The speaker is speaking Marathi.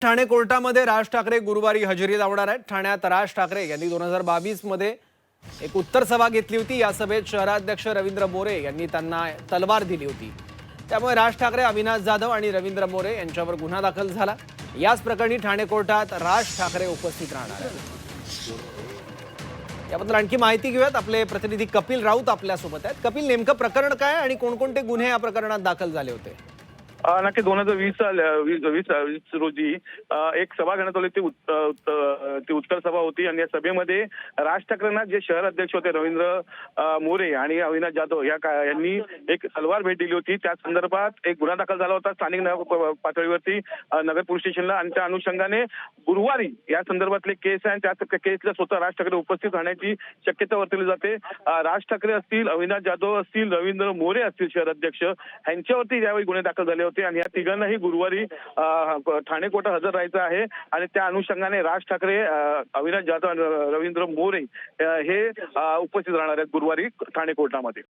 ठाणे कोर्टामध्ये राज ठाकरे गुरुवारी हजेरी लावणार आहेत। ठाण्यात राज ठाकरे यांनी 2022 मध्ये एक उत्तर सभा घेतली होती। या सभेत शहराध्यक्ष रवींद्र मोरे यांनी त्यांना तलवार दिली होती। त्यामुळे राज ठाकरे, अविनाश जाधव आणि रवींद्र मोरे यांच्यावर गुन्हा दाखल झाला। याच प्रकरणी ठाणे कोर्टात राज ठाकरे उपस्थित राहणार आहेत। याबद्दल आणखी माहिती घेऊयात, आपले प्रतिनिधी कपिल राऊत आपल्यासोबत आहेत। कपिल, नेमकं प्रकरण काय आणि कोणकोणते गुन्हे या प्रकरणात दाखल झाले होते? नक्की 2020 रोजी एक सभा घेण्यात आली। ती उत्तर सभा होती आणि या सभेमध्ये राज ठाकरेंना जे शहर अध्यक्ष होते रवींद्र मोरे आणि अविनाश जाधव यांनी एक तलवार भेट दिली होती। त्या संदर्भात एक गुन्हा दाखल झाला होता स्थानिक पातळीवरती नगर पोलीस स्टेशनला, आणि त्या अनुषंगाने गुरुवारी या संदर्भातले केस आहे, त्या केसला स्वतः राज ठाकरे उपस्थित राहण्याची शक्यता वर्तवली जाते। राज ठाकरे असतील, अविनाश जाधव असतील, रवींद्र मोरे असतील शहर अध्यक्ष, यांच्यावरती यावेळी गुन्हे दाखल झाले होते आणि या तिघांनाही गुरुवारी ठाणे कोर्टात हजर राहायचं आहे। आणि त्या अनुषंगाने राज ठाकरे, अविनाश जाधव आणि रवींद्र मोरे हे उपस्थित राहणार आहेत गुरुवारी ठाणे कोर्टामध्ये।